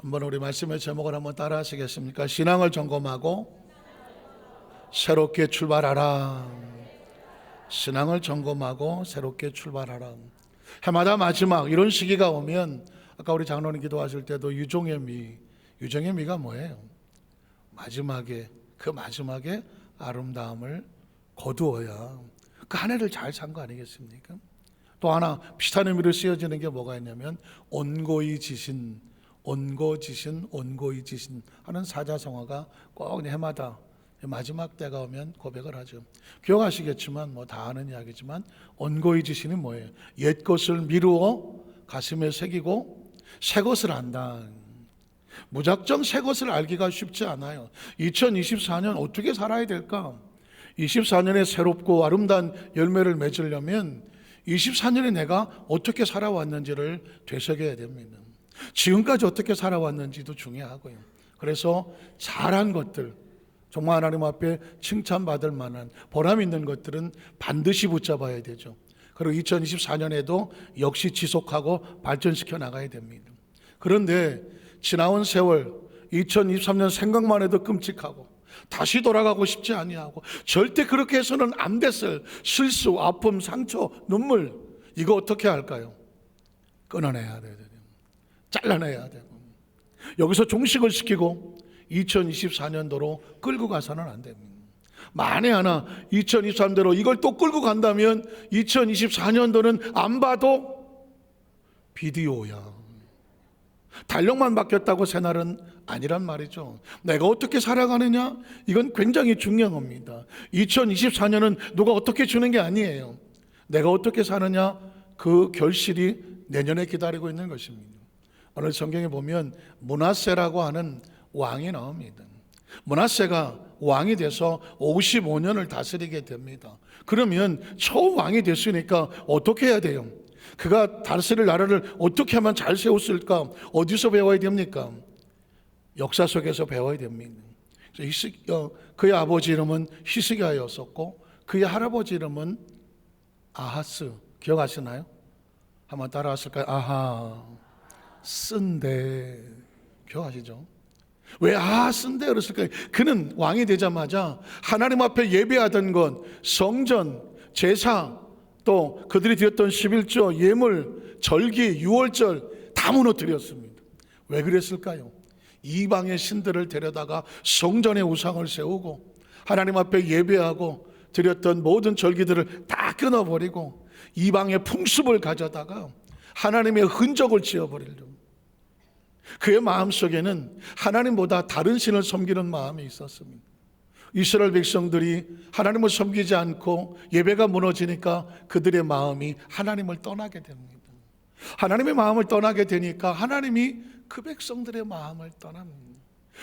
한번 우리 말씀의 제목을 한번 따라 하시겠습니까? 신앙을 점검하고 새롭게 출발하라. 신앙을 점검하고 새롭게 출발하라. 해마다 마지막 이런 시기가 오면 아까 우리 장로님 기도하실 때도 유종의 미가 뭐예요? 마지막에 그 마지막에 아름다움을 거두어야 그 한 해를 잘 산 거 아니겠습니까? 또 하나 비슷한 의미로 쓰여지는 게 뭐가 있냐면 온고이 지신 하는 사자성어가 꼭 해마다 마지막 때가 오면 고백을 하죠. 기억하시겠지만 다 아는 이야기지만 온고이 지신이 뭐예요? 옛 것을 미루어 가슴에 새기고 새 것을 안다. 무작정 새 것을 알기가 쉽지 않아요. 2024년 어떻게 살아야 될까? 24년에 새롭고 아름다운 열매를 맺으려면 24년에 내가 어떻게 살아왔는지를 되새겨야 됩니다. 지금까지 어떻게 살아왔는지도 중요하고요. 그래서 잘한 것들, 정말 하나님 앞에 칭찬받을 만한 보람 있는 것들은 반드시 붙잡아야 되죠. 그리고 2024년에도 역시 지속하고 발전시켜 나가야 됩니다. 그런데 지나온 세월 2023년 생각만 해도 끔찍하고 다시 돌아가고 싶지 아니하고 절대 그렇게 해서는 안 됐을 실수, 아픔, 상처, 눈물, 이거 어떻게 할까요? 끊어내야 돼요. 잘라내야 되고 여기서 종식을 시키고 2024년도로 끌고 가서는 안 됩니다. 만에 하나 2023년도로 이걸 또 끌고 간다면 2024년도는 안 봐도 비디오야. 달력만 바뀌었다고 새날은 아니란 말이죠. 내가 어떻게 살아가느냐, 이건 굉장히 중요한 겁니다. 2024년은 누가 어떻게 주는 게 아니에요. 내가 어떻게 사느냐, 그 결실이 내년에 기다리고 있는 것입니다. 오늘 성경에 보면 므낫세라고 하는 왕이 나옵니다. 므낫세가 왕이 돼서 55년을 다스리게 됩니다. 그러면 처음 왕이 됐으니까 어떻게 해야 돼요? 그가 다스릴 나라를 어떻게 하면 잘 세웠을까? 어디서 배워야 됩니까? 역사 속에서 배워야 됩니다. 그의 아버지 이름은 히스기야였었고 그의 할아버지 이름은 아하스. 기억하시나요? 한번 따라하실까요? 아하 쓴데. 기억하시죠? 왜 쓴데 그랬을까요? 그는 왕이 되자마자 하나님 앞에 예배하던 것, 성전, 제사, 또 그들이 드렸던 11조, 예물, 절기, 유월절 다 무너뜨렸습니다. 왜 그랬을까요? 이방의 신들을 데려다가 성전에 우상을 세우고 하나님 앞에 예배하고 드렸던 모든 절기들을 다 끊어버리고 이방의 풍습을 가져다가 하나님의 흔적을 지어버리려고. 그의 마음속에는 하나님보다 다른 신을 섬기는 마음이 있었습니다. 이스라엘 백성들이 하나님을 섬기지 않고 예배가 무너지니까 그들의 마음이 하나님을 떠나게 됩니다. 하나님의 마음을 떠나게 되니까 하나님이 그 백성들의 마음을 떠납니다.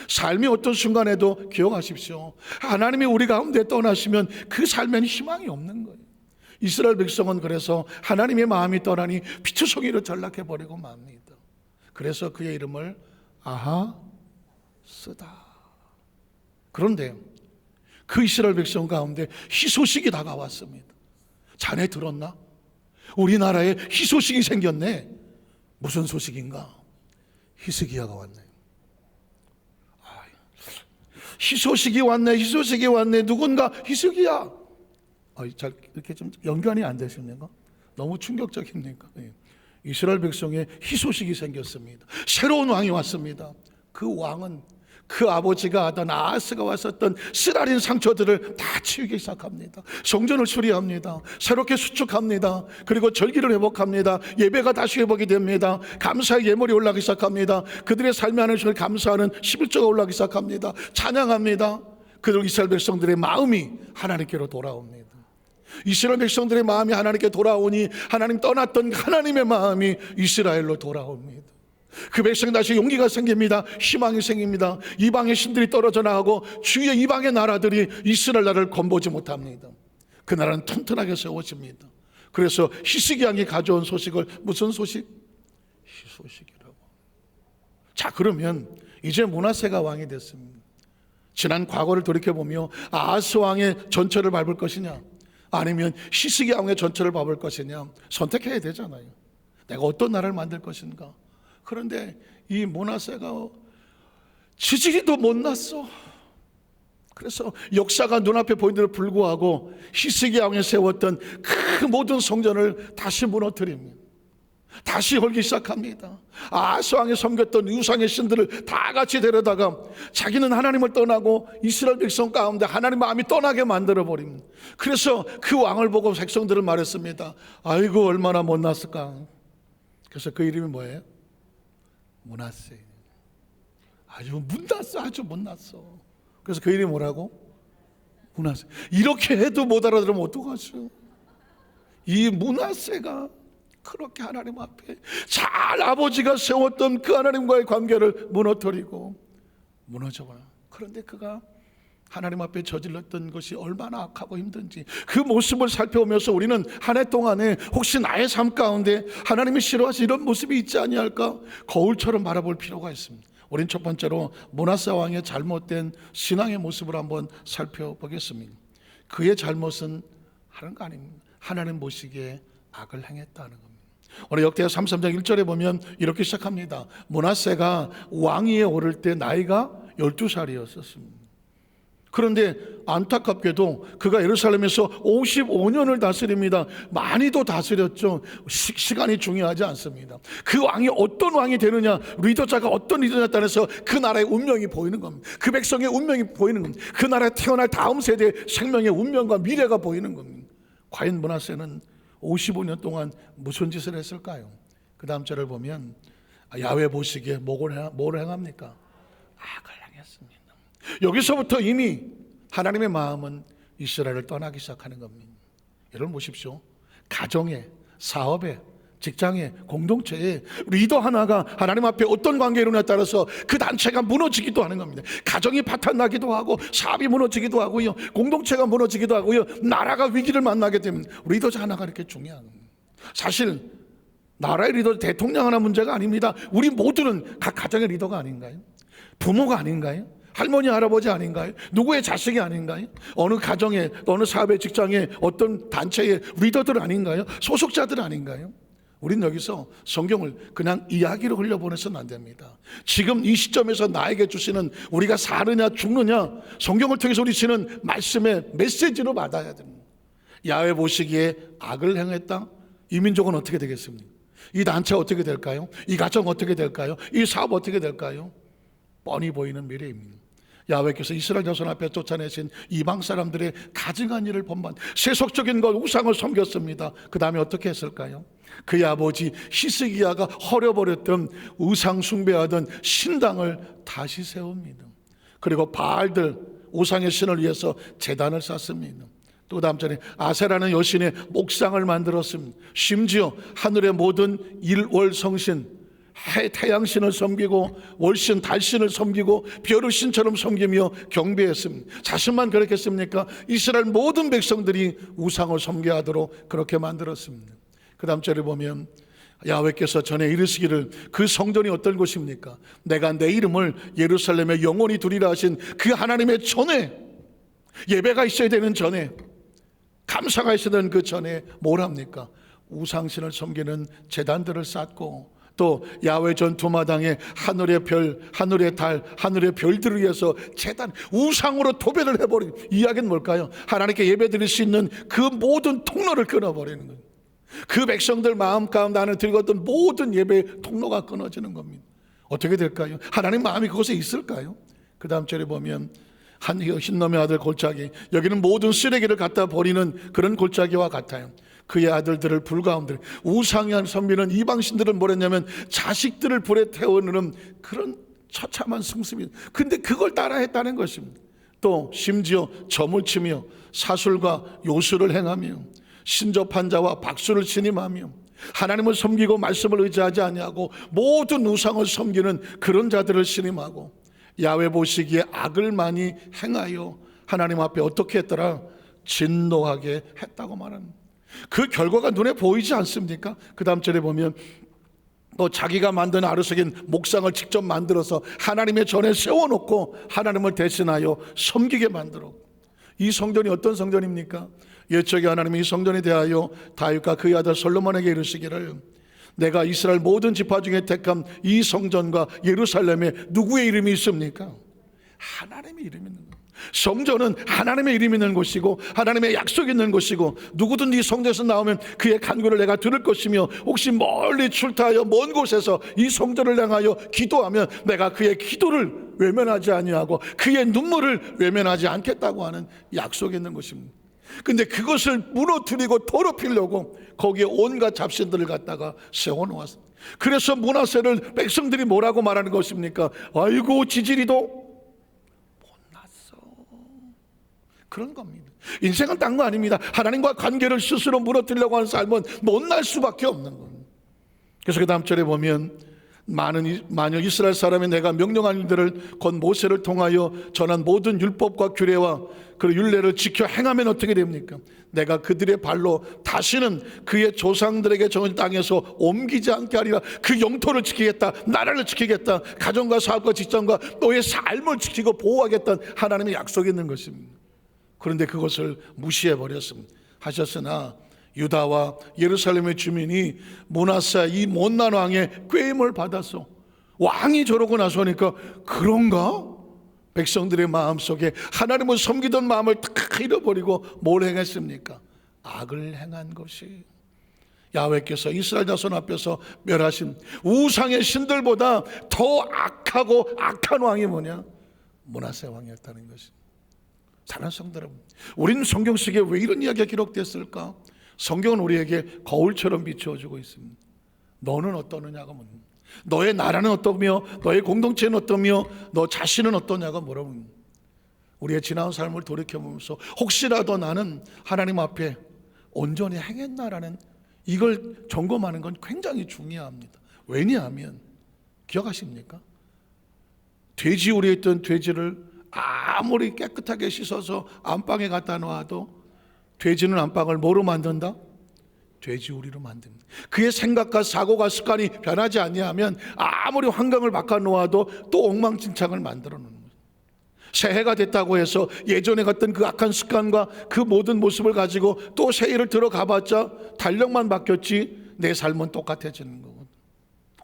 삶이 어떤 순간에도 기억하십시오. 하나님이 우리 가운데 떠나시면 그 삶에는 희망이 없는 거예요. 이스라엘 백성은 그래서 하나님의 마음이 떠나니 피투성이로 전락해버리고 맙니다. 그래서 그의 이름을 아하스다. 그런데 그 이스라엘 백성 가운데 희소식이 다가왔습니다. 자네 들었나? 우리나라에 희소식이 생겼네. 무슨 소식인가? 히스기야가 왔네. 희소식이 왔네. 누군가 히스기야. 잘 이렇게 좀 연관이 안 되십니까? 너무 충격적입니까? 이스라엘 백성에 희소식이 생겼습니다. 새로운 왕이 왔습니다. 그 왕은 그 아버지가 하던 아하스가 왔었던 쓰라린 상처들을 다 치우기 시작합니다. 성전을 수리합니다. 새롭게 수축합니다. 그리고 절기를 회복합니다. 예배가 다시 회복이 됩니다. 감사의 예물이 올라가기 시작합니다. 그들의 삶의 하나님을 감사하는 11조가 올라가기 시작합니다. 찬양합니다. 그들 이스라엘 백성들의 마음이 하나님께로 돌아옵니다. 이스라엘 백성들의 마음이 하나님께 돌아오니 하나님 떠났던 하나님의 마음이 이스라엘로 돌아옵니다. 그 백성이 다시 용기가 생깁니다. 희망이 생깁니다. 이방의 신들이 떨어져 나가고 주위의 이방의 나라들이 이스라엘 나라를 건보지 못합니다. 그 나라는 튼튼하게 세워집니다. 그래서 히스기 왕이 가져온 소식을 무슨 소식? 희소식이라고. 자, 그러면 이제 므낫세가 왕이 됐습니다. 지난 과거를 돌이켜보며 아하스 왕의 전철을 밟을 것이냐 아니면 히스기 왕의 전철을 밟을 것이냐 선택해야 되잖아요. 내가 어떤 나라를 만들 것인가? 그런데 이 므낫세가 지지리도 못났어. 그래서 역사가 눈앞에 보이는데도 불구하고 히스기야 왕이 세웠던 그 모든 성전을 다시 무너뜨립니다. 다시 헐기 시작합니다. 아하스 왕이 섬겼던 우상의 신들을 다 같이 데려다가 자기는 하나님을 떠나고 이스라엘 백성 가운데 하나님 마음이 떠나게 만들어 버립니다. 그래서 그 왕을 보고 백성들은 말했습니다. 아이고 얼마나 못났을까. 그래서 그 이름이 뭐예요? 므낫세. 아주 못났어, 아주 못났어. 그래서 그 이름이 뭐라고? 므낫세. 이렇게 해도 못 알아들으면 어떡하죠? 이 므낫세가 그렇게 하나님 앞에 잘 아버지가 세웠던 그 하나님과의 관계를 무너뜨리고 무너져버려. 그런데 그가 하나님 앞에 저질렀던 것이 얼마나 악하고 힘든지 그 모습을 살펴보면서 우리는 한 해 동안에 혹시 나의 삶 가운데 하나님이 싫어하시 이런 모습이 있지 아니할까 거울처럼 바라볼 필요가 있습니다. 우린 첫 번째로 므낫세 왕의 잘못된 신앙의 모습을 한번 살펴보겠습니다. 그의 잘못은 하는 거 아닙니다. 하나님 보시기에 악을 행했다는 겁니다. 오늘 역대하 33장 1절에 보면 이렇게 시작합니다. 므낫세가 왕위에 오를 때 나이가 12살이었습니다. 그런데 안타깝게도 그가 예루살렘에서 55년을 다스립니다. 많이도 다스렸죠. 시간이 중요하지 않습니다. 그 왕이 어떤 왕이 되느냐, 리더자가 어떤 리더냐에 따라서 그 나라의 운명이 보이는 겁니다. 그 백성의 운명이 보이는 겁니다. 그 나라에 태어날 다음 세대의 생명의 운명과 미래가 보이는 겁니다. 과연 므낫세는 55년 동안 무슨 짓을 했을까요? 그 다음 절을 보면 야훼 보시기에 뭐를 행합니까? 악을 행했습니다. 여기서부터 이미 하나님의 마음은 이스라엘을 떠나기 시작하는 겁니다. 여러분 보십시오. 가정에, 사업에, 직장에, 공동체에 리더 하나가 하나님 앞에 어떤 관계에 이루냐에 따라서 그 단체가 무너지기도 하는 겁니다. 가정이 파탄나기도 하고 사업이 무너지기도 하고요, 공동체가 무너지기도 하고요, 나라가 위기를 만나게 되면 리더자 하나가 이렇게 중요한 겁니다. 사실 나라의 리더 대통령 하나 문제가 아닙니다. 우리 모두는 각 가정의 리더가 아닌가요? 부모가 아닌가요? 할머니 할아버지 아닌가요? 누구의 자식이 아닌가요? 어느 가정에, 어느 사업의 직장에, 어떤 단체의 리더들 아닌가요? 소속자들 아닌가요? 우린 여기서 성경을 그냥 이야기로 흘려보내서는 안 됩니다. 지금 이 시점에서 나에게 주시는, 우리가 사느냐 죽느냐 성경을 통해서 우리 주시는 말씀의 메시지로 받아야 됩니다. 야훼 보시기에 악을 행했다. 이 민족은 어떻게 되겠습니까? 이 단체 어떻게 될까요? 이 가정 어떻게 될까요? 이 사업 어떻게 될까요? 뻔히 보이는 미래입니다. 야훼께서 이스라엘 자손 앞에 쫓아내신 이방 사람들의 가증한 일을 본반, 세속적인 것, 우상을 섬겼습니다. 그 다음에 어떻게 했을까요? 그의 아버지 히스기야가 헐어버렸던 우상 숭배하던 신당을 다시 세웁니다. 그리고 바알들, 우상의 신을 위해서 제단을 쌓습니다. 또 다음 절에 아세라는 여신의 목상을 만들었습니다. 심지어 하늘의 모든 일월성신, 태양신을 섬기고 월신, 달신을 섬기고 별의 신처럼 섬기며 경배했습니다. 자신만 그렇겠습니까? 이스라엘 모든 백성들이 우상을 섬겨하도록 그렇게 만들었습니다. 그 다음 절에 보면 야훼께서 전에 이르시기를, 그 성전이 어떤 곳입니까? 내가 내 이름을 예루살렘에 영원히 두리라 하신 그 하나님의 전에, 예배가 있어야 되는 전에, 감사가 있어야 되는 그 전에 뭘 합니까? 우상신을 섬기는 제단들을 쌓고, 또 야훼 전투마당에 하늘의 별, 하늘의 달, 하늘의 별들을 위해서 제단, 우상으로 도배를 해버린 이야기는 뭘까요? 하나님께 예배드릴 수 있는 그 모든 통로를 끊어버리는 거예요. 그 백성들 마음 가운데 안에 들었던 모든 예배의 통로가 끊어지는 겁니다. 어떻게 될까요? 하나님 마음이 그곳에 있을까요? 그 다음 절에 보면 한 흰놈의 아들 골짜기, 여기는 모든 쓰레기를 갖다 버리는 그런 골짜기와 같아요. 그의 아들들을 불 가운데, 우상을 섬기는 이방신들은 뭐랬냐면 자식들을 불에 태우는 그런 처참한 승습입니다. 근데 그걸 따라 했다는 것입니다. 또 심지어 점을 치며 사술과 요술을 행하며 신접한 자와 박수를 신임하며 하나님을 섬기고 말씀을 의지하지 아니하고 모든 우상을 섬기는 그런 자들을 신임하고, 야훼 보시기에 악을 많이 행하여 하나님 앞에 어떻게 했더라? 진노하게 했다고 말합니다. 그 결과가 눈에 보이지 않습니까? 그 다음 절에 보면 또 자기가 만든 아르색인 목상을 직접 만들어서 하나님의 전에 세워놓고 하나님을 대신하여 섬기게 만들어. 이 성전이 어떤 성전입니까? 옛적에 하나님이 이 성전에 대하여 다윗과 그의 아들 솔로몬에게 이르시기를, 내가 이스라엘 모든 지파 중에 택한 이 성전과 예루살렘에 누구의 이름이 있습니까? 하나님의 이름이 있는 거예요. 성전은 하나님의 이름이 있는 곳이고 하나님의 약속이 있는 곳이고, 누구든 이 성전에서 나오면 그의 간구를 내가 들을 것이며, 혹시 멀리 출타하여 먼 곳에서 이 성전을 향하여 기도하면 내가 그의 기도를 외면하지 아니하고 그의 눈물을 외면하지 않겠다고 하는 약속이 있는 것입니다. 근데 그것을 무너뜨리고 더럽히려고 거기에 온갖 잡신들을 갖다가 세워놓았습니다. 그래서 므낫세를 백성들이 뭐라고 말하는 것입니까? 아이고 지지리도 그런 겁니다. 인생은 딴 거 아닙니다. 하나님과 관계를 스스로 무너뜨리려고 하는 삶은 못날 수밖에 없는 겁니다. 그래서 그 다음 절에 보면 만일 이스라엘 사람이 내가 명령한 일들을 곧 모세를 통하여 전한 모든 율법과 규례와 그 율례를 지켜 행하면 어떻게 됩니까? 내가 그들의 발로 다시는 그의 조상들에게 정한 땅에서 옮기지 않게 하리라. 그 영토를 지키겠다, 나라를 지키겠다, 가정과 사업과 직장과 너의 삶을 지키고 보호하겠다는 하나님의 약속이 있는 것입니다. 그런데 그것을 무시해버렸습니다. 하셨으나 유다와 예루살렘의 주민이 므낫세 이 못난 왕의 꾀임을 받았어. 왕이 저러고 나서니까 그런가? 백성들의 마음속에 하나님을 섬기던 마음을 다 잃어버리고 뭘 행했습니까? 악을 행한 것이. 야훼께서 이스라엘 자손 앞에서 멸하신 우상의 신들보다 더 악하고 악한 왕이 뭐냐? 므낫세 왕이었다는 것입니다. 사랑하는 성도 여러분, 우리는 성경 속에 왜 이런 이야기가 기록됐을까? 성경은 우리에게 거울처럼 비추어주고 있습니다. 너는 어떠느냐가 묻습니다. 너의 나라는 어떠며 너의 공동체는 어떠며 너 자신은 어떠냐가 물어봅니다. 우리의 지나온 삶을 돌이켜보면서 혹시라도 나는 하나님 앞에 온전히 행했나라는 이걸 점검하는 건 굉장히 중요합니다. 왜냐하면 기억하십니까? 돼지우리에 있던 돼지를 아무리 깨끗하게 씻어서 안방에 갖다 놓아도 돼지는 안방을 뭐로 만든다? 돼지우리로 만듭니다. 그의 생각과 사고가 습관이 변하지 아니하면 아무리 환경을 바꿔 놓아도 또 엉망진창을 만들어 놓는 거예요. 새해가 됐다고 해서 예전에 갔던 그 악한 습관과 그 모든 모습을 가지고 또 새해를 들어가봤자 달력만 바뀌었지 내 삶은 똑같아지는 거거든요.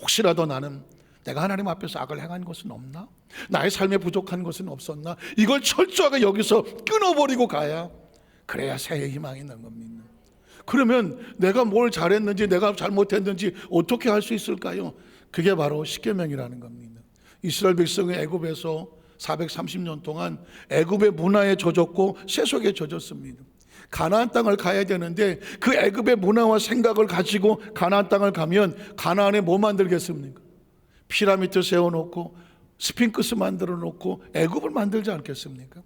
혹시라도 나는 내가 하나님 앞에서 악을 행한 것은 없나? 나의 삶에 부족한 것은 없었나? 이걸 철저하게 여기서 끊어버리고 가야, 그래야 새해 희망이 있는 겁니다. 그러면 내가 뭘 잘했는지 내가 잘못했는지 어떻게 할 수 있을까요? 그게 바로 십계명이라는 겁니다. 이스라엘 백성이 애굽에서 430년 동안 애굽의 문화에 젖었고 세속에 젖었습니다. 가나안 땅을 가야 되는데 그 애굽의 문화와 생각을 가지고 가나안 땅을 가면 가나안에 뭐 만들겠습니까? 피라미드 세워놓고 스핑크스 만들어 놓고 애굽을 만들지 않겠습니까?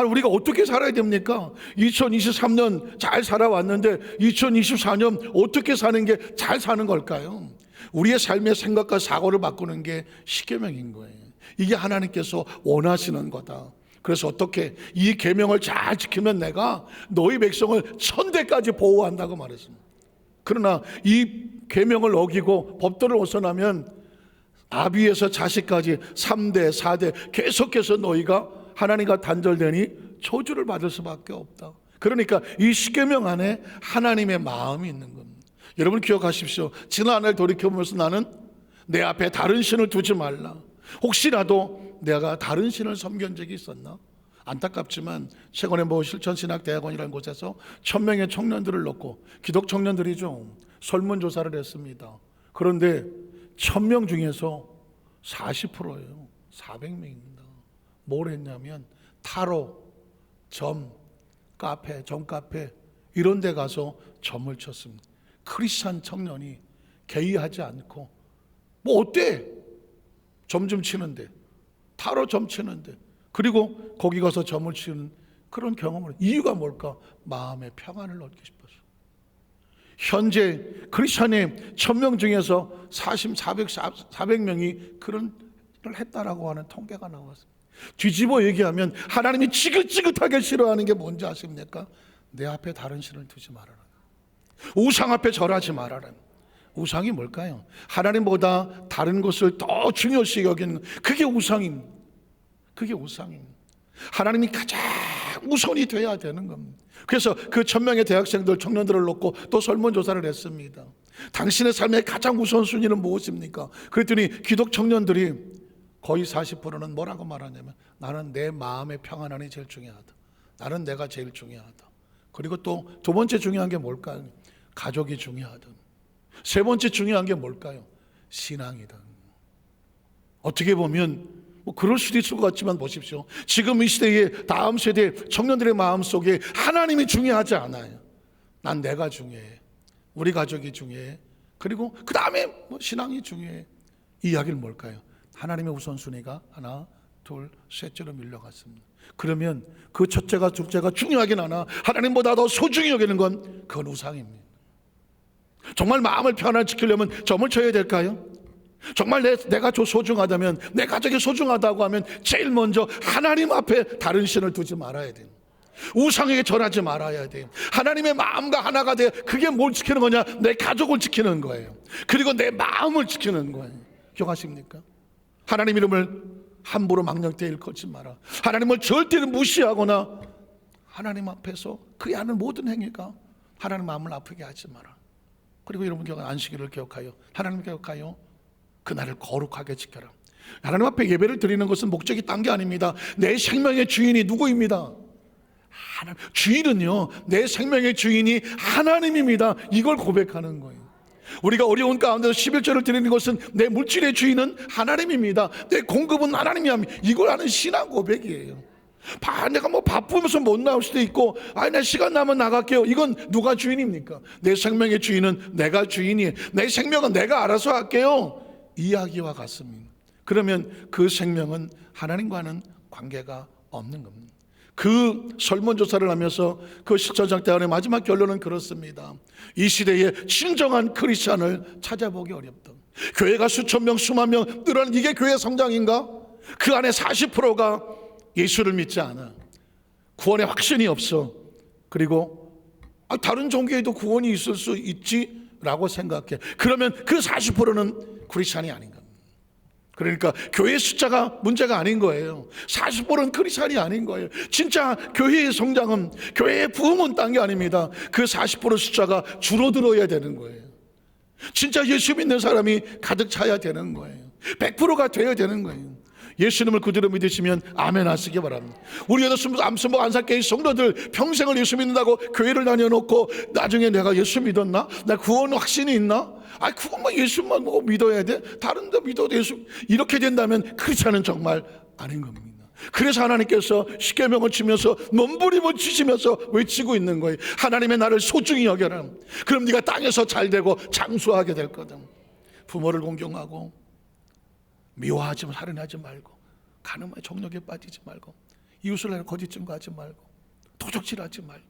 우리가 어떻게 살아야 됩니까? 2023년 잘 살아왔는데 2024년 어떻게 사는 게 잘 사는 걸까요? 우리의 삶의 생각과 사고를 바꾸는 게 십계명인 거예요. 이게 하나님께서 원하시는 거다. 그래서 어떻게 이 계명을 잘 지키면 내가 너희 백성을 천대까지 보호한다고 말했습니다. 그러나 이 계명을 어기고 법도를 어선하면 아비에서 자식까지 3대 4대 계속해서 너희가 하나님과 단절되니 저주를 받을 수밖에 없다. 그러니까 이 십계명 안에 하나님의 마음이 있는 겁니다. 여러분 기억하십시오. 지난 한 해 돌이켜보면서 나는 내 앞에 다른 신을 두지 말라. 혹시라도 내가 다른 신을 섬긴 적이 있었나? 안타깝지만 최근에 실천신학대학원이라는 곳에서 1000명의 청년들을 놓고 기독 청년들이죠. 설문조사를 했습니다. 그런데 1000명 중에서 40%예요. 400명입니다. 뭘 했냐면 타로, 점, 카페, 점카페 이런 데 가서 점을 쳤습니다. 크리스찬 청년이 개의하지 않고 뭐 어때? 점 좀 치는데, 타로 점 치는데, 그리고 거기 가서 점을 치는 그런 경험을. 이유가 뭘까? 마음의 평안을 얻고 싶어서. 현재 크리스찬의 1000명 중에서 400명이 그런 일을 했다라고 하는 통계가 나왔습니다. 뒤집어 얘기하면 하나님이 지긋지긋하게 싫어하는 게 뭔지 아십니까? 내 앞에 다른 신을 두지 말아라. 우상 앞에 절하지 말아라. 우상이 뭘까요? 하나님보다 다른 것을 더 중요시 여기는, 그게 우상입니다. 그게 우상입니다. 하나님이 가장 우선이 돼야 되는 겁니다. 그래서 그 1000명의 대학생들, 청년들을 놓고 또 설문조사를 했습니다. 당신의 삶의 가장 우선순위는 무엇입니까? 그랬더니 기독 청년들이 거의 40%는 뭐라고 말하냐면, 나는 내 마음의 평안함이 제일 중요하다. 나는 내가 제일 중요하다. 그리고 또 두 번째 중요한 게 뭘까요? 가족이 중요하다. 세 번째 중요한 게 뭘까요? 신앙이다. 어떻게 보면 뭐 그럴 수도 있을 것 같지만 보십시오. 지금 이 시대의 다음 세대 청년들의 마음속에 하나님이 중요하지 않아요. 난 내가 중요해. 우리 가족이 중요해. 그리고 그 다음에 뭐 신앙이 중요해. 이 이야기는 뭘까요? 하나님의 우선순위가 하나, 둘, 셋째로 밀려갔습니다. 그러면 그 첫째가 둘째가 중요하긴 하나 하나님보다 더 소중히 여기는 건 그건 우상입니다. 정말 마음을 편안지키려면 점을 쳐야 될까요? 정말 내가 소중하다면, 내 가족이 소중하다고 하면 제일 먼저 하나님 앞에 다른 신을 두지 말아야 돼요. 우상에게 절하지 말아야 돼요. 하나님의 마음과 하나가 돼. 그게 뭘 지키는 거냐? 내 가족을 지키는 거예요. 그리고 내 마음을 지키는 거예요. 기억하십니까? 하나님 이름을 함부로 망령되이 일컫지 마라. 하나님을 절대로 무시하거나 하나님 앞에서 그의 하는 모든 행위가 하나님 마음을 아프게 하지 마라. 그리고 여러분 안식일을 기억하여 하나님 기억하여 그날을 거룩하게 지켜라. 하나님 앞에 예배를 드리는 것은 목적이 딴 게 아닙니다. 내 생명의 주인이 누구입니다? 주인은요, 내 생명의 주인이 하나님입니다. 이걸 고백하는 거예요. 우리가 어려운 가운데서 11절을 드리는 것은 내 물질의 주인은 하나님입니다. 내 공급은 하나님이 합니다. 이걸 하는 신앙 고백이에요. 내가 뭐 바쁘면서 못 나올 수도 있고, 내 시간 나면 나갈게요. 이건 누가 주인입니까? 내 생명의 주인은 내가 주인이에요. 내 생명은 내가 알아서 할게요. 이야기와 같습니다. 그러면 그 생명은 하나님과는 관계가 없는 겁니다. 그 설문조사를 하면서 그 10장 때문에 마지막 결론은 그렇습니다. 이 시대에 진정한 크리스찬을 찾아보기 어렵다. 교회가 수천 명 수만 명 늘어나는 이게 교회 성장인가? 그 안에 40%가 예수를 믿지 않아. 구원의 확신이 없어. 그리고 다른 종교에도 구원이 있을 수 있지 라고 생각해. 그러면 그 40%는 크리스찬이 아닌가. 그러니까 교회 숫자가 문제가 아닌 거예요. 40%는 크리스찬이 아닌 거예요. 진짜 교회의 성장은, 교회의 부흥은 딴 게 아닙니다. 그 40% 숫자가 줄어들어야 되는 거예요. 진짜 예수 믿는 사람이 가득 차야 되는 거예요. 100%가 되어야 되는 거예요. 예수님을 그대로 믿으시면 아멘 하시기 바랍니다. 우리 암스목 안산교회 성도들 평생을 예수 믿는다고 교회를 다녀놓고 나중에 내가 예수 믿었나? 나 구원 확신이 있나? 그건 뭐 예수만 보고 믿어야 돼? 다른 데 믿어도 예수. 이렇게 된다면 크리스찬은 정말 아닌 겁니다. 그래서 하나님께서 십계명을 치면서 몸부림을 치시면서 외치고 있는 거예요. 하나님의 나를 소중히 여겨라. 그럼 네가 땅에서 잘되고 장수하게 될 거다. 부모를 공경하고 미워하지 살인하지 말고 가늠한 정욕에 빠지지 말고 이웃을 내가 거짓 증거하지 말고 도적질하지 말고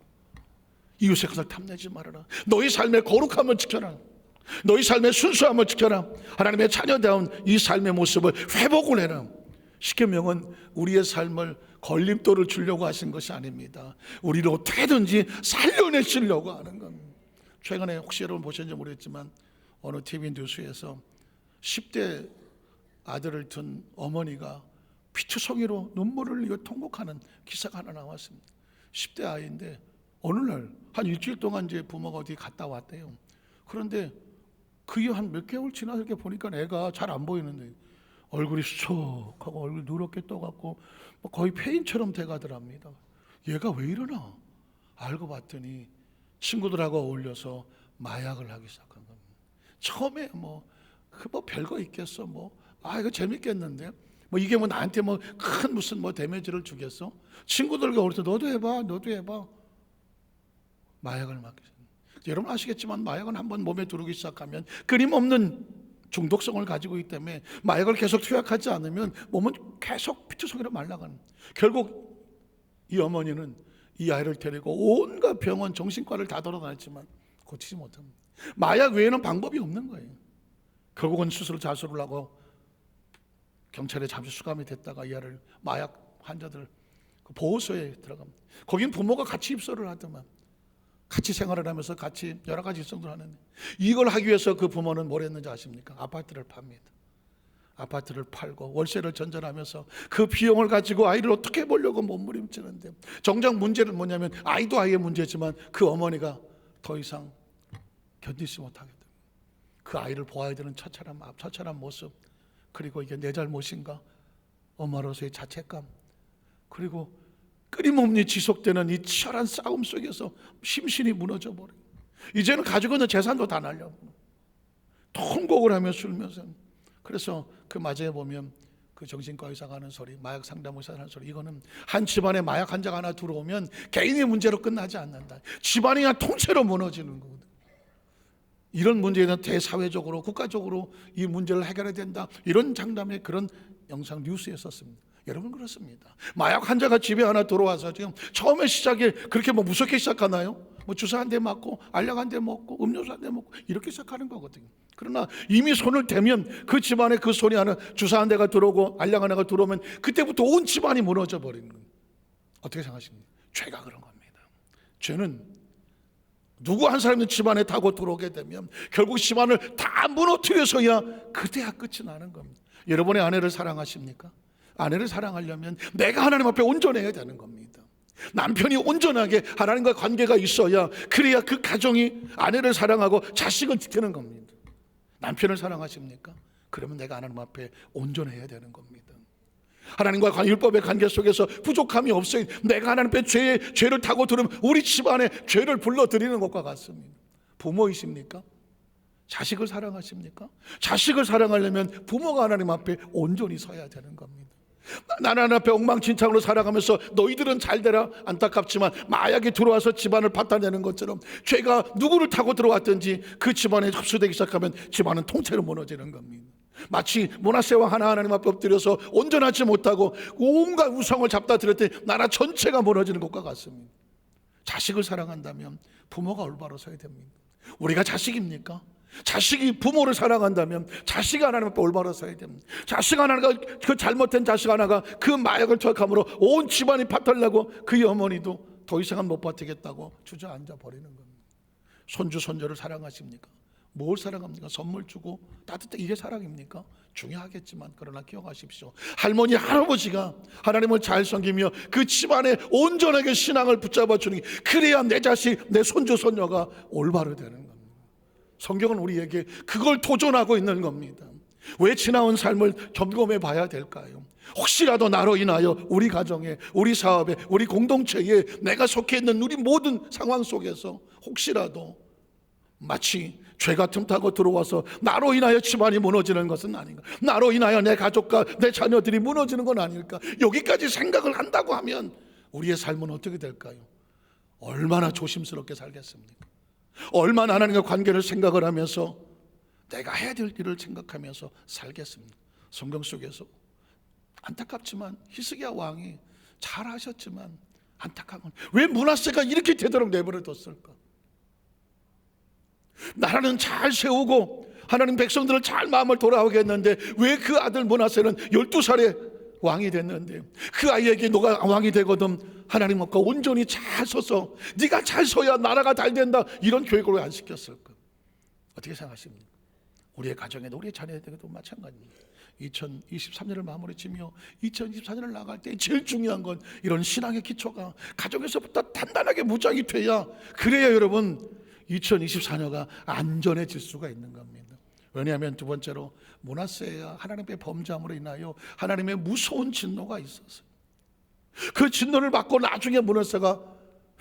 이웃의 것을 탐내지 말아라. 너희 삶의 거룩함을 지켜라. 너희 삶의 순수함을 지켜라. 하나님의 자녀다운 이 삶의 모습을 회복을 해라. 십계명은 우리의 삶을 걸림돌을 주려고 하신 것이 아닙니다. 우리를 어떻게든지 살려내시려고 하는 겁니다. 최근에 혹시 여러분 보셨는지 모르겠지만 어느 TV 뉴스에서 10대 아들을 둔 어머니가 피투성이로 눈물을 흘리고 통곡하는 기사가 하나 나왔습니다. 10대 아이인데 어느 날 한 일주일 동안 이제 부모가 어디 갔다 왔대요. 그런데 그 이후 한 몇 개월 지나서 이렇게 보니까 애가 잘 안 보이는데 얼굴이 수척하고 얼굴이 누렇게 떠갖고 거의 폐인처럼 돼가더랍니다. 얘가 왜 이러나 알고 봤더니 친구들하고 어울려서 마약을 하기 시작한 겁니다. 처음에 뭐 별거 있겠어, 이거 재밌겠는데 이게 나한테 큰 무슨 데미지를 주겠어? 친구들과 어울려서 너도 해봐 마약을 맡게. 여러분 아시겠지만 마약은 한번 몸에 들어오기 시작하면 끊임없는 중독성을 가지고 있기 때문에 마약을 계속 투약하지 않으면 몸은 계속 피투성이로 말라가는. 결국 이 어머니는 이 아이를 데리고 온갖 병원 정신과를 다 돌아다녔지만 고치지 못합니다. 마약 외에는 방법이 없는 거예요. 결국은 자수를 하고 경찰에 잠시 수감이 됐다가 이 아이를 마약 환자들 보호소에 들어갑니다. 거긴 부모가 같이 입소를 하더만 같이 생활을 하면서 같이 여러 가지 일성들을 하는데 이걸 하기 위해서 그 부모는 뭘 했는지 아십니까? 아파트를 팝니다. 아파트를 팔고 월세를 전전하면서 그 비용을 가지고 아이를 어떻게 보려고 몸부림치는데 정작 문제는 뭐냐면 아이도 아이의 문제지만 그 어머니가 더 이상 견디지 못하게 됩니다. 그 아이를 보아야 되는 처참한 모습, 그리고 이게 내 잘못인가, 엄마로서의 자책감, 그리고 끊임없이 지속되는 이 치열한 싸움 속에서 심신이 무너져 버려요. 이제는 가지고 있는 재산도 다 날려버려. 통곡을 하며 울면서. 그래서 그 마저에 보면 그 정신과 의사가 하는 소리, 마약 상담 의사가 하는 소리, 이거는 한 집안에 마약 환자가 하나 들어오면 개인의 문제로 끝나지 않는다. 집안이 그냥 통째로 무너지는 거거든. 이런 문제는 대사회적으로, 국가적으로 이 문제를 해결해야 된다, 이런 장담의 그런 영상 뉴스에 썼습니다. 여러분, 그렇습니다. 마약 환자가 집에 하나 들어와서 지금 처음에 시작에 그렇게 뭐 무섭게 시작하나요? 뭐 주사 한 대 맞고 알약 한 대 먹고 음료수 한 대 먹고 이렇게 시작하는 거거든요. 그러나 이미 손을 대면 그 집안에 그 손이 하나, 주사 한 대가 들어오고 알약 하나가 들어오면 그때부터 온 집안이 무너져 버리는 거예요. 어떻게 생각하십니까? 죄가 그런 겁니다. 죄는 누구 한 사람의 집안에 타고 들어오게 되면 결국 집안을 다 무너뜨려서야 그때야 끝이 나는 겁니다. 여러분의 아내를 사랑하십니까? 아내를 사랑하려면 내가 하나님 앞에 온전해야 되는 겁니다. 남편이 온전하게 하나님과 관계가 있어야, 그래야 그 가정이 아내를 사랑하고 자식을 지키는 겁니다. 남편을 사랑하십니까? 그러면 내가 하나님 앞에 온전해야 되는 겁니다. 하나님과 율법의 관계 속에서 부족함이 없어요. 내가 하나님 앞에 죄를 타고 들으면 우리 집안에 죄를 불러들이는 것과 같습니다. 부모이십니까? 자식을 사랑하십니까? 자식을 사랑하려면 부모가 하나님 앞에 온전히 서야 되는 겁니다. 나는 하나님 앞에 엉망진창으로 살아가면서 너희들은 잘 되라, 안타깝지만 마약이 들어와서 집안을 파탄내는 것처럼 죄가 누구를 타고 들어왔든지 그 집안에 흡수되기 시작하면 집안은 통째로 무너지는 겁니다. 마치 므낫세 왕 하나님 앞에 엎드려서 온전하지 못하고 온갖 우상을 잡다 드렸더니 나라 전체가 무너지는 것과 같습니다. 자식을 사랑한다면 부모가 올바로 서야 됩니다. 우리가 자식입니까? 자식이 부모를 사랑한다면 자식이 하나님 앞에 올바로 서야 됩니다. 자식 하나가, 그 잘못된 자식 하나가 그 마약을 투약함으로 온 집안이 파탄나고 그 어머니도 더 이상은 못 버티겠다고 주저앉아 버리는 겁니다. 손주 손녀를 사랑하십니까? 뭘 사랑합니까? 선물 주고 따뜻하게, 이게 사랑입니까? 중요하겠지만 그러나 기억하십시오. 할머니 할아버지가 하나님을 잘 섬기며 그 집안에 온전하게 신앙을 붙잡아 주는 게, 그래야 내 자식, 내 손주 손녀가 올바로 되는 겁니다. 성경은 우리에게 그걸 도전하고 있는 겁니다. 왜 지나온 삶을 점검해 봐야 될까요? 혹시라도 나로 인하여 우리 가정에, 우리 사업에, 우리 공동체에, 내가 속해 있는 우리 모든 상황 속에서 혹시라도 마치 죄가 틈타고 들어와서 나로 인하여 집안이 무너지는 것은 아닌가, 나로 인하여 내 가족과 내 자녀들이 무너지는 건 아닐까, 여기까지 생각을 한다고 하면 우리의 삶은 어떻게 될까요? 얼마나 조심스럽게 살겠습니까? 얼마나 하나님과 관계를 생각을 하면서 내가 해야 될 일을 생각하면서 살겠습니다. 성경 속에서 안타깝지만 히스기야 왕이 잘하셨지만 안타까운 건, 왜 므낫세가 이렇게 되도록 내버려 뒀을까? 나라는 잘 세우고 하나님 백성들을 잘 마음을 돌아오게 했는데 왜 그 아들 므낫세는 12살에 왕이 됐는데, 그 아이에게 너가 왕이 되거든 하나님 앞과 온전히 잘 서서 네가 잘 서야 나라가 잘 된다, 이런 교육을 왜 안 시켰을까? 어떻게 생각하십니까? 우리의 가정에도 우리의 자녀에게도 마찬가지입니다. 2023년을 마무리 지며 2024년을 나갈 때 제일 중요한 건 이런 신앙의 기초가 가정에서부터 단단하게 무장이 돼야, 그래야 여러분 2024년가 안전해질 수가 있는 겁니다. 왜냐하면 두 번째로 므낫세가 하나님의 범죄함으로 인하여 하나님의 무서운 진노가 있었어요. 그 진노를 받고 나중에 므낫세가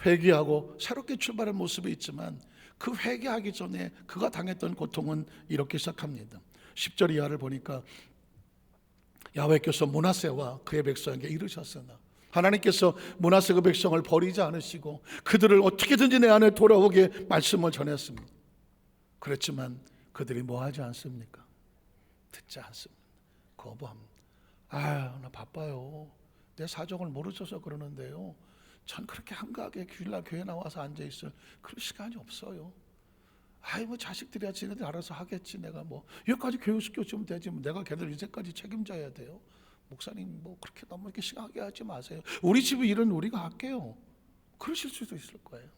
회개하고 새롭게 출발한 모습이 있지만, 그 회개하기 전에 그가 당했던 고통은 이렇게 시작합니다. 10절 이하를 보니까 야훼께서 므낫세와 그의 백성에게 이르셨으나, 하나님께서 므낫세 그 백성을 버리지 않으시고 그들을 어떻게든지 내 안에 돌아오게 말씀을 전했습니다. 그렇지만 그들이 뭐 하지 않습니까? 듣지 않습니다. 거부합니다. 나 바빠요. 내 사정을 모르셔서 그러는데요, 전 그렇게 한가하게 주일날 교회 나와서 앉아있을 그런 시간이 없어요. 뭐 자식들이야 지네들 알아서 하겠지, 내가 뭐 여기까지 교육시켜주면 되지, 뭐 내가 걔들 이제까지 책임져야 돼요. 목사님 뭐 그렇게 너무 이렇게 심하게 하지 마세요. 우리 집의 일은 우리가 할게요. 그러실 수도 있을 거예요.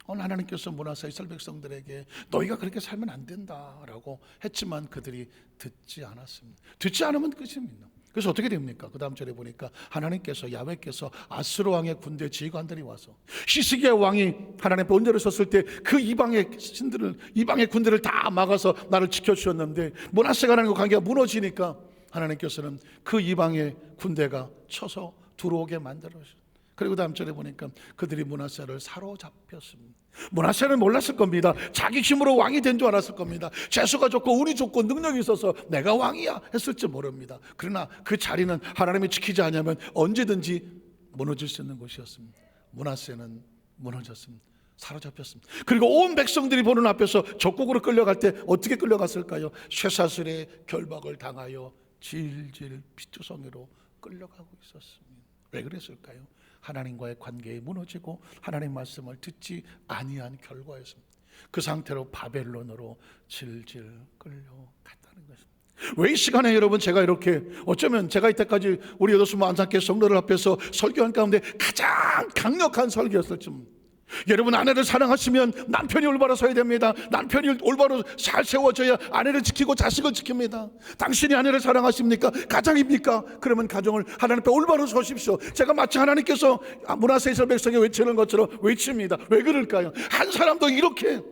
오늘 하나님께서 므낫세 이스라엘 백성들에게 너희가 그렇게 살면 안 된다라고 했지만 그들이 듣지 않았습니다. 듣지 않으면 끝입니다. 그래서 어떻게 됩니까? 그 다음 절에 보니까 하나님께서, 야훼께서 아수르 왕의 군대 지휘관들이 와서 히스기야 왕이 하나님 본대로 섰을 때 그 이방의 신들을, 이방의 군대를 다 막아서 나를 지켜주셨는데 므낫세가 하나님과 관계가 무너지니까 하나님께서는 그 이방의 군대가 쳐서 들어오게 만들어주셨어요. 그리고 다음 절에 보니까 그들이 므낫세를 사로잡혔습니다. 므낫세는 몰랐을 겁니다. 자기 힘으로 왕이 된 줄 알았을 겁니다. 재수가 좋고 운이 좋고 능력이 있어서 내가 왕이야 했을지 모릅니다. 그러나 그 자리는 하나님이 지키지 않으면 언제든지 무너질 수 있는 곳이었습니다. 므낫세는 무너졌습니다. 사로잡혔습니다. 그리고 온 백성들이 보는 앞에서 적국으로 끌려갈 때 어떻게 끌려갔을까요? 쇠사슬의 결박을 당하여 질질 피투성이로 끌려가고 있었습니다. 왜 그랬을까요? 하나님과의 관계에 무너지고 하나님 말씀을 듣지 아니한 결과였습니다. 그 상태로 바벨론으로 질질 끌려갔다는 것입니다. 왜 이 시간에 여러분 제가 이렇게, 어쩌면 제가 이때까지 우리 여도수모 안산교회 성도들 앞에서 설교한 가운데 가장 강력한 설교였을지 모릅니다. 여러분, 아내를 사랑하시면 남편이 올바로 서야 됩니다. 남편이 올바로 잘 세워져야 아내를 지키고 자식을 지킵니다. 당신이 아내를 사랑하십니까? 가장입니까? 그러면 가정을 하나님 앞에 올바로 서십시오. 제가 마치 하나님께서 므낫세 이스라엘 백성에 외치는 것처럼 외칩니다. 왜 그럴까요? 한 사람도 이렇게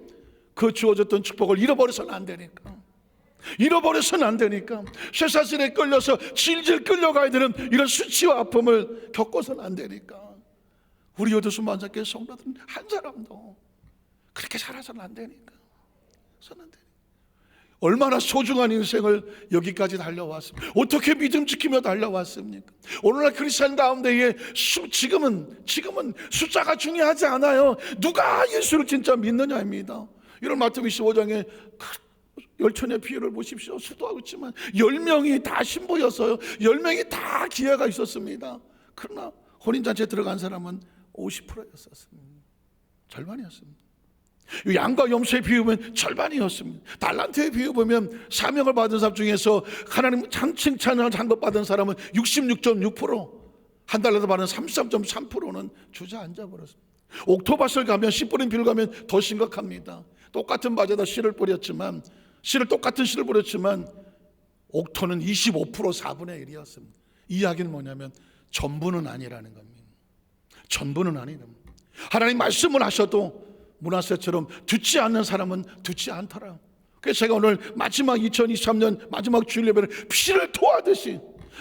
그 주어졌던 축복을 잃어버려서는 안 되니까. 잃어버려서는 안 되니까. 쇠사슬에 끌려서 질질 끌려가야 되는 이런 수치와 아픔을 겪어서는 안 되니까. 우리 여도수모 안산교회 성도들은 한 사람도 그렇게 살아서는 안 되니까. 얼마나 소중한 인생을 여기까지 달려왔습니까? 어떻게 믿음 지키며 달려왔습니까? 오늘날 크리스찬 가운데에 지금은 숫자가 중요하지 않아요. 누가 예수를 진짜 믿느냐입니다. 이런 마태복음 25장에 열천의 비유를 보십시오. 수도하고 있지만 10명이 다 신부였어요. 10명이 다 기회가 있었습니다. 그러나 혼인잔치에 들어간 사람은 50%였었습니다. 절반이었습니다. 양과 염소의 비유 보면 절반이었습니다. 달란트의 비유 보면 사명을 받은 사람 중에서 하나님 칭찬을 받은 사람은 66.6%, 한 달러도 받은 33.3%는 주저앉아 버렸습니다. 옥토밭을 가면, 씨 뿌린 비를 가면 더 심각합니다. 똑같은 밭에다 씨를 뿌렸지만, 똑같은 씨를 뿌렸지만 옥토는 25% 4분의 1이었습니다. 이 이야기는 뭐냐면 전부는 아니라는 겁니다. 전부는 아니라. 하나님 말씀을 하셔도 므낫세처럼 듣지 않는 사람은 듣지 않더라. 그래서 제가 오늘 마지막 2023년 마지막 주일 예배를 피를 토하듯이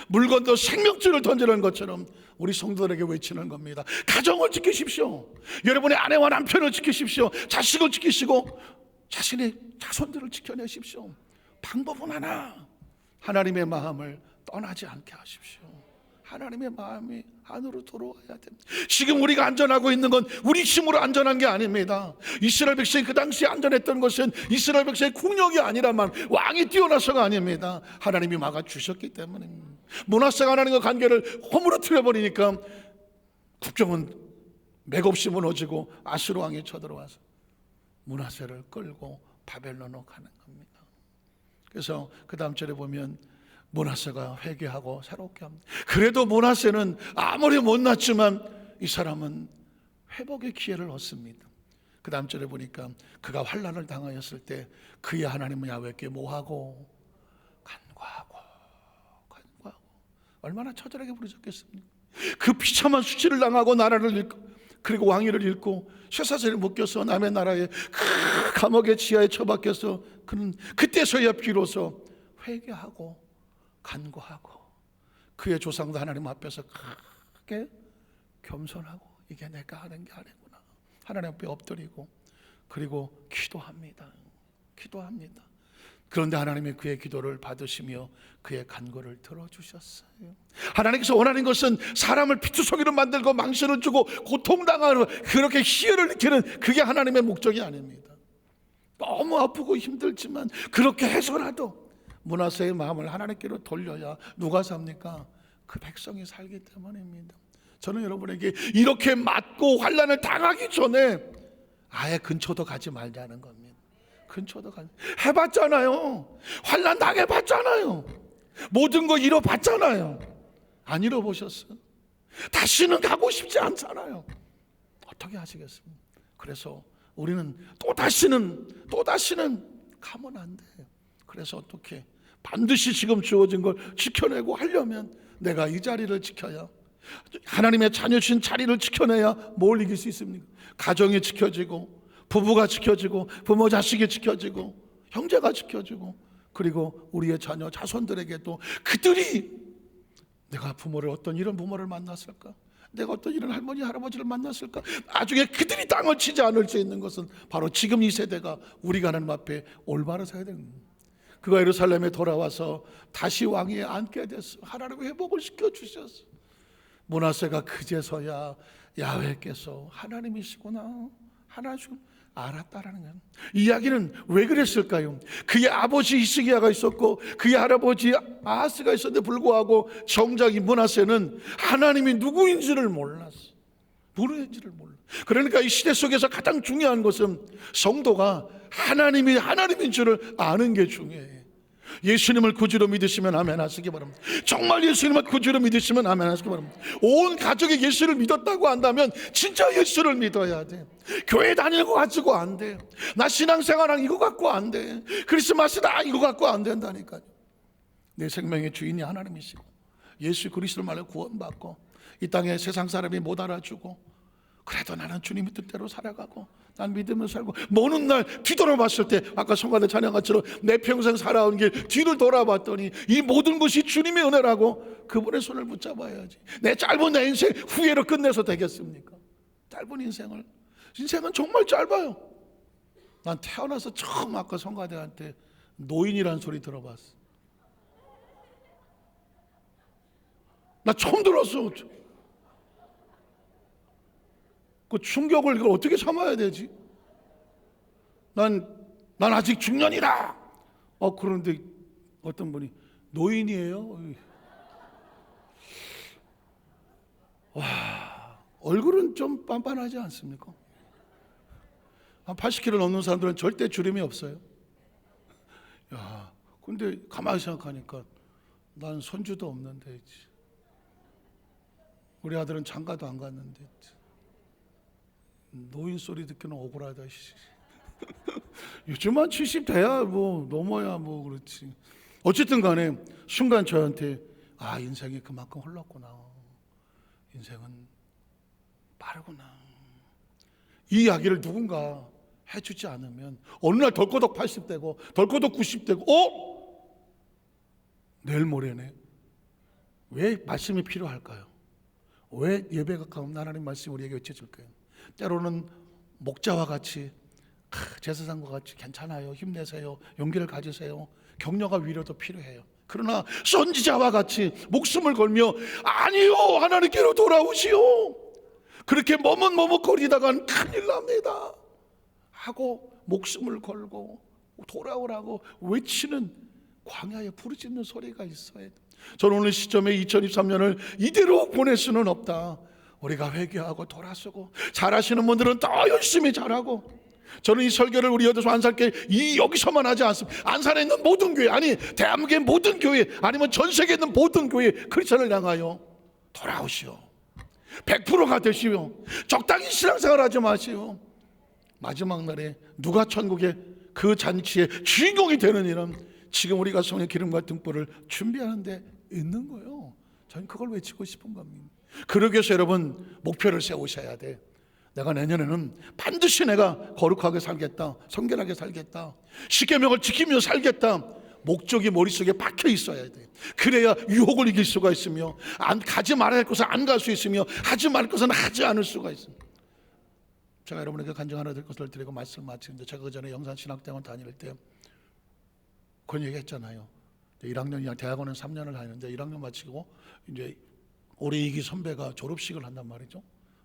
물 건너 생명줄을 던지는 것처럼 우리 성도들에게 외치는 겁니다. 가정을 지키십시오. 여러분의 아내와 남편을 지키십시오. 자식을 지키시고 자신의 자손들을 지켜내십시오. 방법은 하나, 하나님의 마음을 떠나지 않게 하십시오. 하나님의 마음이 안으로 돌아와야 됩니다. 지금 우리가 안전하고 있는 건 우리 힘으로 안전한 게 아닙니다. 이스라엘 백성이 그 당시에 안전했던 것은 이스라엘 백성의 국력이 아니라만 왕이 뛰어나서가 아닙니다. 하나님이 막아주셨기 때문입니다. 므낫세가 하나님과 관계를 허물어뜨려 버리니까 국정은 맥없이 무너지고 아수르 왕이 쳐들어와서 므낫세를 끌고 바벨론으로 가는 겁니다. 그래서 그 다음 절에 보면 므낫세가 회개하고 새롭게 합니다. 그래도 므낫세는 아무리 못났지만 이 사람은 회복의 기회를 얻습니다. 그 다음 절에 보니까 그가 환난을 당하였을 때 그의 하나님은 야훼께 뭐하고? 간구하고 얼마나 처절하게 부르셨겠습니까? 그 비참한 수치를 당하고 나라를 잃고 그리고 왕위를 잃고 쇠사슬에 묶여서 남의 나라에 그 감옥의 지하에 처박혀서 그는 그때서야 비로소 회개하고 간구하고 그의 조상도 하나님 앞에서 크게 겸손하고 이게 내가 하는 게 아니구나 하나님 앞에 엎드리고 그리고 기도합니다. 그런데 하나님이 그의 기도를 받으시며 그의 간구를 들어주셨어요. 하나님께서 원하는 것은 사람을 피투성이로 만들고 망신을 주고 고통당하는 그렇게 희열을 느끼는 그게 하나님의 목적이 아닙니다. 너무 아프고 힘들지만 그렇게 해서라도 므낫세의 마음을 하나님께로 돌려야 누가 삽니까? 그 백성이 살기 때문입니다. 저는 여러분에게 이렇게 맞고 환난을 당하기 전에 아예 근처도 가지 말자는 겁니다. 근처도 가지 해봤잖아요. 환난 당해봤잖아요. 모든 거 잃어봤잖아요. 안 잃어보셨어요? 다시는 가고 싶지 않잖아요. 어떻게 하시겠습니까? 그래서 우리는 또 다시는 가면 안 돼요. 그래서 어떻게 반드시 지금 주어진 걸 지켜내고 하려면 내가 이 자리를 지켜야, 하나님의 자녀신 자리를 지켜내야 뭘 이길 수 있습니까? 가정이 지켜지고, 부부가 지켜지고, 부모 자식이 지켜지고, 형제가 지켜지고, 그리고 우리의 자녀 자손들에게도 그들이 내가 부모를 어떤 이런 부모를 만났을까, 내가 어떤 이런 할머니 할아버지를 만났을까, 나중에 그들이 땅을 치지 않을 수 있는 것은 바로 지금 이 세대가 우리가 하나님 앞에 올바로 서야 되는 거예요. 그가 예루살렘에 돌아와서 다시 왕위에 앉게 됐어. 하나님 회복을 시켜주셨어. 므낫세가 그제서야 야훼께서 하나님이시구나, 하나님 알았다라는 거예요. 이야기는 왜 그랬을까요? 그의 아버지 히스기야가 있었고 그의 할아버지 아하스가 있었는데 불구하고 정작 이 므낫세는 하나님이 누구인지를 몰랐어. 누구인지를 몰라. 그러니까 이 시대 속에서 가장 중요한 것은 성도가 하나님이 하나님인 줄을 아는 게 중요해. 예수님을 구주로 믿으시면 아멘 하시기 바랍니다. 정말 예수님을 구주로 믿으시면 아멘 하시기 바랍니다. 온 가족이 예수를 믿었다고 한다면 진짜 예수를 믿어야 돼. 교회 다니는 거 가지고 안 돼. 나 신앙생활한 이거 갖고 안 돼. 크리스마스다 이거 갖고 안 된다니까요. 내 생명의 주인이 하나님이시고 예수 그리스도를 말로 구원받고 이 땅에 세상 사람이 못 알아주고 그래도 나는 주님의 뜻대로 살아가고 난 믿으며 살고, 먼 훗날 뒤돌아봤을 때 아까 성가대 찬양가처럼 내 평생 살아온 길 뒤를 돌아봤더니 이 모든 것이 주님의 은혜라고 그분의 손을 붙잡아야지. 내 짧은 내 인생 후회로 끝내서 되겠습니까? 짧은 인생은 정말 짧아요. 난 태어나서 처음 아까 성가대한테 노인이라는 소리 들어봤어. 나 처음 들었어. 그 충격을 이걸 어떻게 참아야 되지? 난 아직 중년이다. 그런데 어떤 분이 노인이에요. 와, 얼굴은 좀 빤빤하지 않습니까? 한 80kg 넘는 사람들은 절대 주름이 없어요. 야, 근데 가만히 생각하니까 난 손주도 없는데, 우리 아들은 장가도 안 갔는데 노인 소리 듣기는 억울하다. 요즘 한 70 돼야 뭐 넘어야 뭐 그렇지. 어쨌든 간에 순간 저한테 인생이 그만큼 흘렀구나. 인생은 빠르구나. 이 이야기를 누군가 해주지 않으면 어느 날 덜커덕 80되고 덜커덕 90되고 내일 모레네. 왜 말씀이 필요할까요? 왜 예배가 가면 하나님 말씀이 우리에게 외쳐질까요? 때로는 목자와 같이 제사장과 같이 괜찮아요, 힘내세요, 용기를 가지세요, 격려가 위로도 필요해요. 그러나 선지자와 같이 목숨을 걸며 아니요 하나님께로 돌아오시오, 그렇게 머뭇머뭇거리다간 큰일 납니다 하고 목숨을 걸고 돌아오라고 외치는 광야에 부르짖는 소리가 있어야 돼. 저는 오늘 시점에 2023년을 이대로 보낼 수는 없다. 우리가 회개하고 돌아서고, 잘하시는 분들은 더 열심히 잘하고, 저는 이 설교를 우리 여도소 안산교회 여기서만 하지 않습니다. 안산에 있는 모든 교회, 아니 대한민국의 모든 교회, 아니면 전 세계에 있는 모든 교회 크리스천을 향하여 돌아오시오. 100%가 되시오. 적당히 신앙생활 하지 마시오. 마지막 날에 누가 천국의 그 잔치의 주인공이 되는 일은 지금 우리가 성의 기름과 등불을 준비하는 데 있는 거예요. 저는 그걸 외치고 싶은 겁니다. 그러기 위해서 여러분 목표를 세우셔야 돼. 내가 내년에는 반드시 내가 거룩하게 살겠다, 성결하게 살겠다, 십계명을 지키며 살겠다. 목적이 머릿속에 박혀 있어야 돼. 그래야 유혹을 이길 수가 있으며, 가지 말아야 할 것은 안 갈 수 있으며, 하지 말 것은 하지 않을 수가 있습니다. 제가 여러분에게 간증 하나 될 것을 드리고 말씀 마치는데, 제가 그 전에 영산신학대학원 다닐 때 그런 얘기 했잖아요. 1학년, 대학원은 3년을 다니는데 1학년 마치고 이제 올해 이기 선배가 졸업식을 한단 말이죠.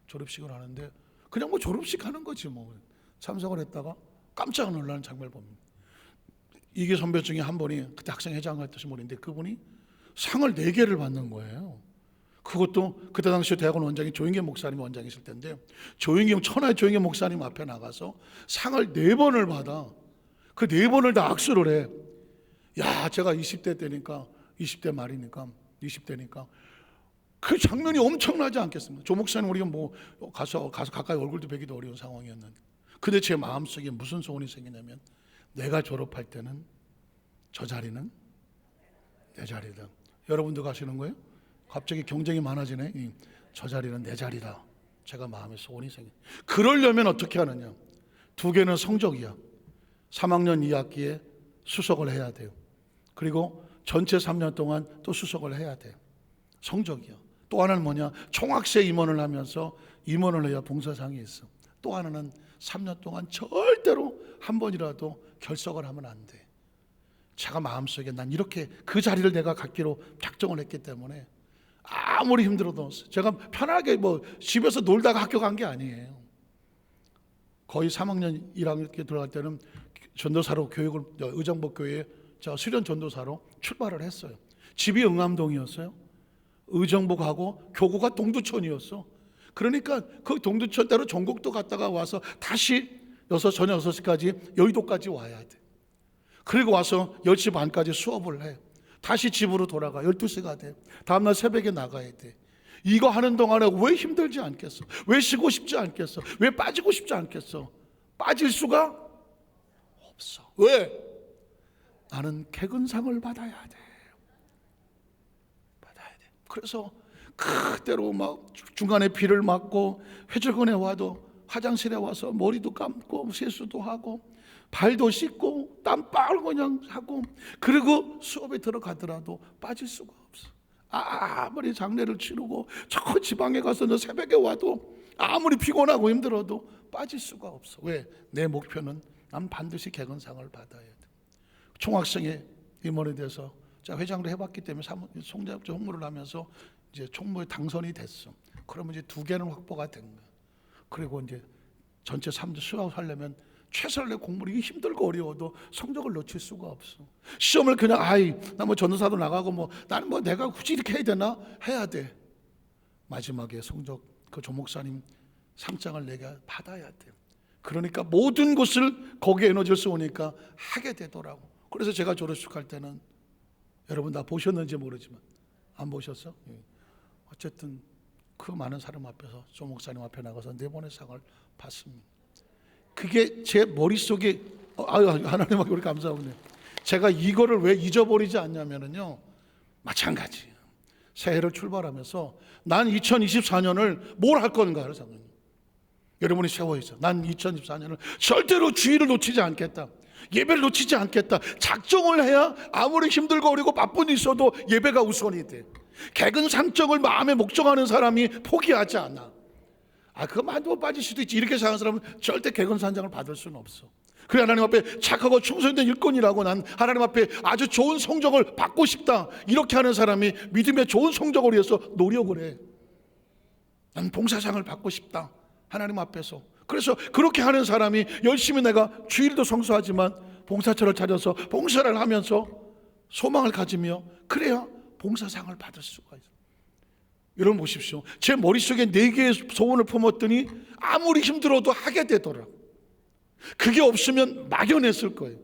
졸업식을 하는데 그냥 뭐 졸업식 하는 거지 뭐. 참석을 했다가 깜짝 놀라는 장면을 봅니다. 이기 선배 중에 한 분이 그때 학생회장이었던 분인데 그분이 상을 4개를 받는 거예요. 그것도 그때 당시 대학원 원장이 조인겸 목사님이 원장이실 텐데, 천하의 조인겸 목사님 앞에 나가서 상을 4번을 받아. 그 4번을 다 악수를 해. 야, 제가 20대 때니까, 20대 말이니까, 20대니까 그 장면이 엄청나지 않겠습니까? 조 목사님 우리가 뭐 가서 가까이 얼굴도 뵈기도 어려운 상황이었는데, 근데 제 마음속에 무슨 소원이 생기냐면, 내가 졸업할 때는 저 자리는 내 자리다. 여러분도 가시는 거예요? 갑자기 경쟁이 많아지네. 저 자리는 내 자리다. 제가 마음에 소원이 생겨. 그러려면 어떻게 하느냐? 두 개는 성적이야. 3학년 2학기에 수석을 해야 돼요. 그리고 전체 3년 동안 또 수석을 해야 돼요. 성적이야. 또 하나는 뭐냐? 총학생 임원을 하면서 임원을 해야 봉사상이 있어. 또 하나는 3년 동안 절대로 한 번이라도 결석을 하면 안 돼. 제가 마음속에 난 이렇게 그 자리를 내가 갖기로 작정을 했기 때문에 아무리 힘들어도 제가 편하게 뭐 집에서 놀다가 학교 간 게 아니에요. 거의 3학년 1학년 들어갈 때는 전도사로 교육을 의정부교회에 제가 수련 전도사로 출발을 했어요. 집이 응암동이었어요. 의정부 가고 교구가 동두천이었어. 그러니까 그 동두천대로 전국도 갔다가 와서 다시 저녁 6시까지 여의도까지 와야 돼. 그리고 와서 10시 반까지 수업을 해. 다시 집으로 돌아가. 12시가 돼. 다음날 새벽에 나가야 돼. 이거 하는 동안에 왜 힘들지 않겠어? 왜 쉬고 싶지 않겠어? 왜 빠지고 싶지 않겠어? 빠질 수가 없어. 왜? 나는 개근상을 받아야 돼. 받아야 돼. 그래서 그대로 막 중간에 비를 맞고 회전근에 와도 화장실에 와서 머리도 감고 세수도 하고 발도 씻고 땀빨 그냥 하고 그리고 수업에 들어가더라도 빠질 수가 없어. 아무리 장례를 치르고 저 지방에 가서 새벽에 와도 아무리 피곤하고 힘들어도 빠질 수가 없어. 왜? 내 목표는 난 반드시 개근상을 받아야 돼. 총학생회 임원에 대해서 제가 회장도 해봤기 때문에 송장자 홍보를 하면서 이제 총무에 당선이 됐어. 그러면 이제 2개는 확보가 된 거야. 그리고 이제 전체 3주 수업하려면 최선을 내 공부를 힘들고 어려워도 성적을 놓칠 수가 없어. 시험을 그냥 나 뭐 전도사도 나가고 뭐 나는 뭐 내가 굳이 이렇게 해야 되나? 해야 돼. 마지막에 성적 그 조목사님 상장을 내가 받아야 돼. 그러니까 모든 것을 거기에 에너지를 쏘니까 하게 되더라고. 그래서 제가 졸업식 할 때는 여러분 다 보셨는지 모르지만 안 보셨어? 어쨌든 그 많은 사람 앞에서 조목사님 앞에 나가서 4번의 상을 받습니다. 그게 제 머릿속에 하나님께 우리 감사하군요. 제가 이거를 왜 잊어버리지 않냐면요, 마찬가지예요. 새해를 출발하면서 난 2024년을 뭘 할 건가를 생각해요. 여러분이 세워있어. 난 2024년을 절대로 주의를 놓치지 않겠다. 예배를 놓치지 않겠다. 작정을 해야 아무리 힘들고 어리고 바쁜 일 있어도 예배가 우선이 돼. 개근상정을 마음에 목정하는 사람이 포기하지 않아. 그거 만두고 빠질 수도 있지. 이렇게 생각하는 사람은 절대 개근상장을 받을 수는 없어. 그래 하나님 앞에 착하고 충성된 일꾼이라고 난 하나님 앞에 아주 좋은 성적을 받고 싶다. 이렇게 하는 사람이 믿음의 좋은 성적을 위해서 노력을 해. 난 봉사상을 받고 싶다. 하나님 앞에서. 그래서 그렇게 하는 사람이 열심히 내가 주일도 성수하지만 봉사처를 찾아서 봉사를 하면서 소망을 가지며 그래야 봉사상을 받을 수가 있어요. 여러분 보십시오. 제 머릿속에 4개의 소원을 품었더니 아무리 힘들어도 하게 되더라고요. 그게 없으면 막연했을 거예요.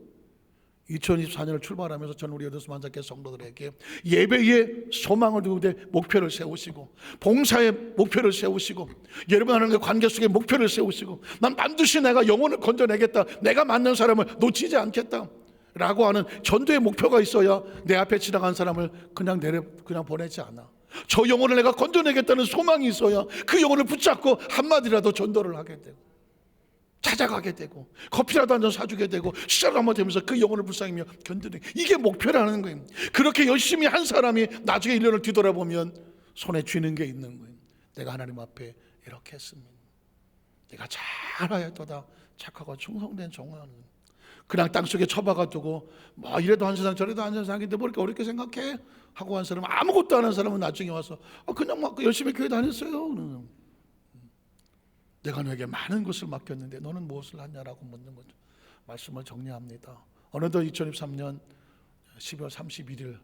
2024년을 출발하면서 저는 우리 여덟 만자께 성도들에게 예배의 소망을 두고 목표를 세우시고 봉사의 목표를 세우시고 여러분 하나님의 관계 속에 목표를 세우시고 난 반드시 내가 영혼을 건져내겠다. 내가 맞는 사람을 놓치지 않겠다 라고 하는 전도의 목표가 있어야 내 앞에 지나간 사람을 그냥 보내지 않아. 저 영혼을 내가 건져내겠다는 소망이 있어야 그 영혼을 붙잡고 한마디라도 전도를 하게 되고 찾아가게 되고 커피라도 한 잔 사주게 되고 시작 한번 되면서 그 영혼을 불쌍히며 견뎌내고 이게 목표라는 거예요. 그렇게 열심히 한 사람이 나중에 1년을 뒤돌아보면 손에 쥐는 게 있는 거예요. 내가 하나님 앞에 이렇게 했습니다. 내가 잘하였도다. 착하고 충성된 종은 그냥 땅속에 처박아 두고 뭐 이래도 한 세상 저래도 한 세상인데 뭐 이렇게 어렵게 생각해 하고 한 사람은 아무것도 안 한 사람은 나중에 와서 그냥 막 열심히 교회 다녔어요. 내가 너에게 많은 것을 맡겼는데 너는 무엇을 하냐라고 묻는 거죠. 말씀을 정리합니다. 어느덧 2023년 12월 31일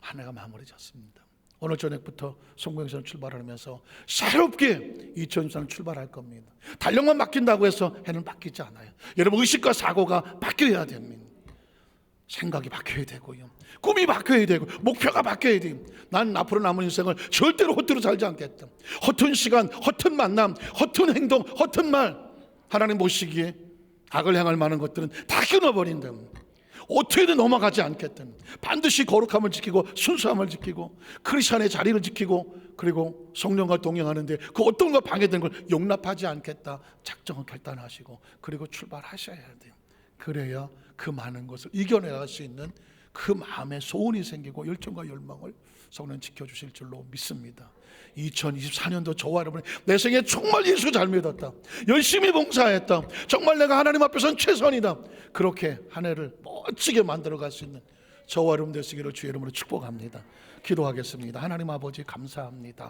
한 해가 마무리졌습니다. 오늘 저녁부터 송구행선 출발하면서 새롭게 2023년 출발할 겁니다. 달력만 바뀐다고 해서 해는 바뀌지 않아요. 여러분 의식과 사고가 바뀌어야 됩니다. 생각이 바뀌어야 되고요. 꿈이 바뀌어야 되고 목표가 바뀌어야 돼요. 나는 앞으로 남은 인생을 절대로 헛되로 살지 않겠다. 허튼 시간, 허튼 만남, 허튼 행동, 허튼 말 하나님 보시기에 악을 향할 만한 것들은 다 끊어버린다. 어떻게든 넘어가지 않겠다는, 반드시 거룩함을 지키고 순수함을 지키고 크리스천의 자리를 지키고, 그리고 성령과 동행하는데 그 어떤 거 방해되는 걸 용납하지 않겠다 작정을 결단하시고 그리고 출발하셔야 돼요. 그래야 그 많은 것을 이겨내갈 수 있는 그 마음에 소원이 생기고 열정과 열망을 성령 지켜주실 줄로 믿습니다. 2024년도 저와 여러분이 내 생에 정말 예수 잘 믿었다, 열심히 봉사했다, 정말 내가 하나님 앞에서는 최선이다, 그렇게 한 해를 멋지게 만들어갈 수 있는 저와 여러분 되시기를 주의 이름으로 축복합니다. 기도하겠습니다. 하나님 아버지 감사합니다.